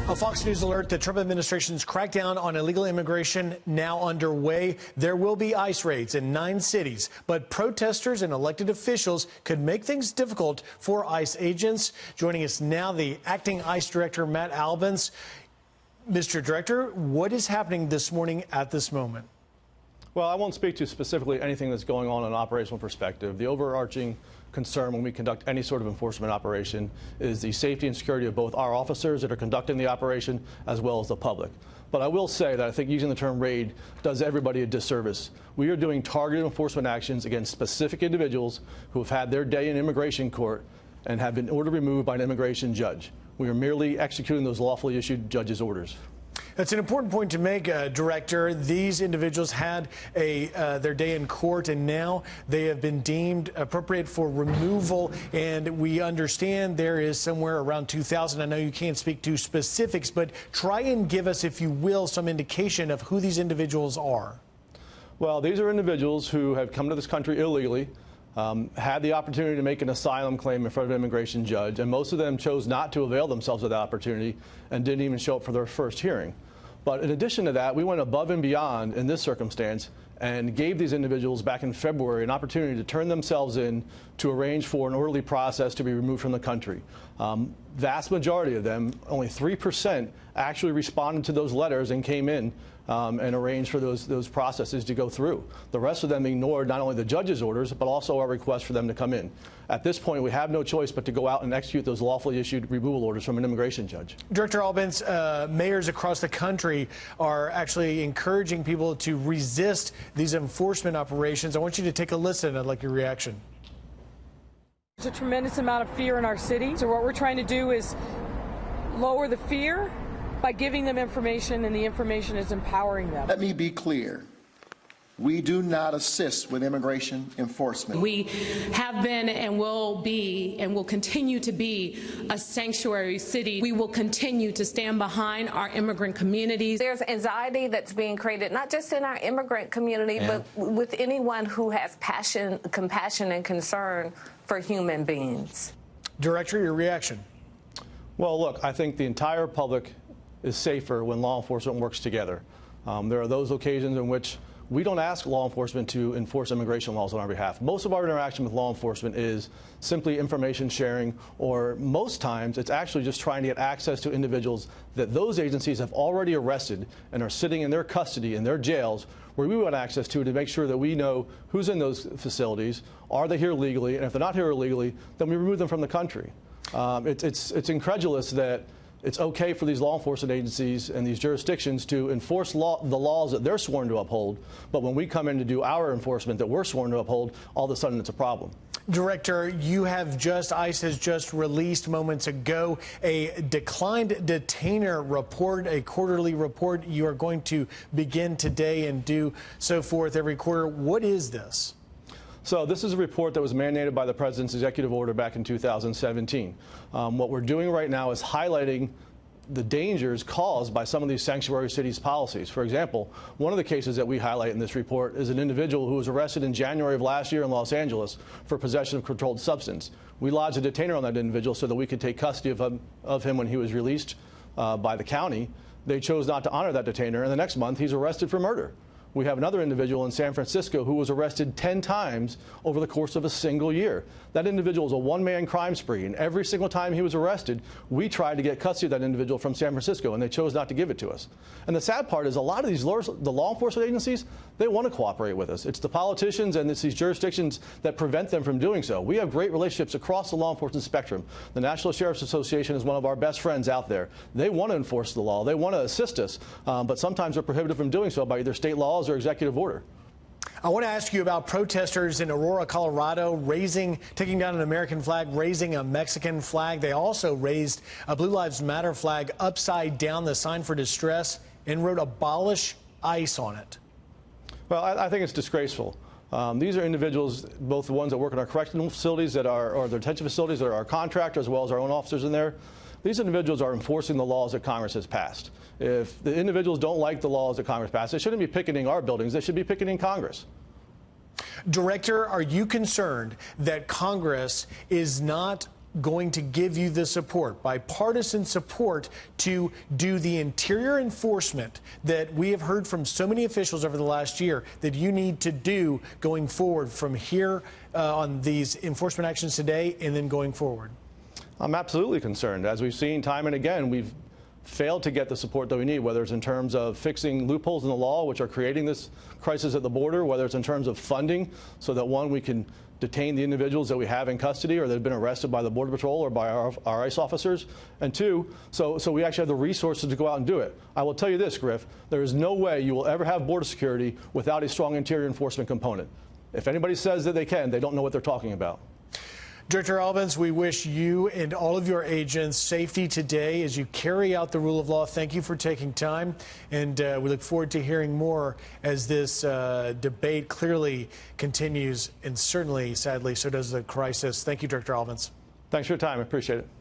A Fox News alert: the Trump administration's crackdown on illegal immigration now underway. There will be ICE raids in 9 cities, but protesters and elected officials could make things difficult for ICE agents. Joining us now, the acting ICE director, Matt Albence. Mr. Director, what is happening this morning at this moment? Well, I won't speak to specifically anything that's going on in an operational perspective. The overarching concern when we conduct any sort of enforcement operation is the safety and security of both our officers that are conducting the operation as well as the public. But I will say that I think using the term raid does everybody a disservice. We are doing targeted enforcement actions against specific individuals who have had their day in immigration court and have been ordered removed by an immigration judge. We are merely executing those lawfully issued judge's orders. That's an important point to make, Director. These individuals had their day in court, and now they have been deemed appropriate for removal. And we understand there is somewhere around 2,000. I know you can't speak to specifics, but try and give us, if you will, some indication of who these individuals are. Well, these are individuals who have come to this country illegally, had the opportunity to make an asylum claim in front of an immigration judge, and most of them chose not to avail themselves of that opportunity and didn't even show up for their first hearing. But in addition to that, we went above and beyond in this circumstance and gave these individuals back in February an opportunity to turn themselves in to arrange for an orderly process to be removed from the country. Vast majority of them, only 3%, actually responded to those letters and came in and arranged for those processes to go through. The rest of them ignored not only the judge's orders, but also our request for them to come in. At this point, we have no choice but to go out and execute those lawfully issued removal orders from an immigration judge. Director Albence, mayors across the country are actually encouraging people to resist these enforcement operations. I want you to take a listen. I'd like your reaction. There's a tremendous amount of fear in our city. So what we're trying to do is lower the fear by giving them information, and the information is empowering them. Let me be clear. We do not assist with immigration enforcement. We have been and will be and will continue to be a sanctuary city. We will continue to stand behind our immigrant communities. There's anxiety that's being created, not just in our immigrant community, but with anyone who has passion, compassion, and concern for human beings. Director, your reaction. Well, look, I think the entire public is safer when law enforcement works together. There are those occasions in which we don't ask law enforcement to enforce immigration laws on our behalf. Most of our interaction with law enforcement is simply information sharing, or most times it's actually just trying to get access to individuals that those agencies have already arrested and are sitting in their custody in their jails, where we want access to make sure that we know who's in those facilities, are they here legally, and if they're not here illegally, then we remove them from the country. It's incredulous that it's okay for these law enforcement agencies and these jurisdictions to enforce the laws that they're sworn to uphold, but when we come in to do our enforcement that we're sworn to uphold, all of a sudden it's a problem. Director, ICE has just released moments ago a declined detainer report, a quarterly report. You are going to begin today and do so forth every quarter. What is this? So this is a report that was mandated by the President's executive order back in 2017. What we're doing right now is highlighting the dangers caused by some of these sanctuary cities policies. For example, one of the cases that we highlight in this report is an individual who was arrested in January of last year in Los Angeles for possession of controlled substance. We lodged a detainer on that individual so that we could take custody of him when he was released by the county. They chose not to honor that detainer, and the next month he's arrested for murder. We have another individual in San Francisco who was arrested 10 times over the course of a single year. That individual is a one-man crime spree, and every single time he was arrested, we tried to get custody of that individual from San Francisco, and they chose not to give it to us. And the sad part is a lot of the law enforcement agencies, they want to cooperate with us. It's the politicians and it's these jurisdictions that prevent them from doing so. We have great relationships across the law enforcement spectrum. The National Sheriff's Association is one of our best friends out there. They want to enforce the law. They want to assist us, but sometimes they're prohibited from doing so by either state laws or executive order. I want to ask you about protesters in Aurora, Colorado, taking down an American flag, raising a Mexican flag. They also raised a Blue Lives Matter flag upside down, the sign for distress, and wrote "Abolish ICE" on it. Well, I think it's disgraceful. These are individuals, both the ones that work in our correctional facilities or the detention facilities that are our contractors, as well as our own officers in there. These individuals are enforcing the laws that Congress has passed. If the individuals don't like the laws that Congress passed, they shouldn't be picketing our buildings. They should be picketing Congress. Director, are you concerned that Congress is not going to give you the support, bipartisan support, to do the interior enforcement that we have heard from so many officials over the last year that you need to do going forward from here on these enforcement actions today and then going forward? I'm absolutely concerned. As we've seen time and again, we've failed to get the support that we need, whether it's in terms of fixing loopholes in the law, which are creating this crisis at the border, whether it's in terms of funding so that, one, we can detain the individuals that we have in custody or that have been arrested by the Border Patrol or by our ICE officers, and two, so we actually have the resources to go out and do it. I will tell you this, Griff, there is no way you will ever have border security without a strong interior enforcement component. If anybody says that they can, they don't know what they're talking about. Director Albence, we wish you and all of your agents safety today as you carry out the rule of law. Thank you for taking time, and we look forward to hearing more as this debate clearly continues, and certainly, sadly, so does the crisis. Thank you, Director Albence. Thanks for your time. I appreciate it.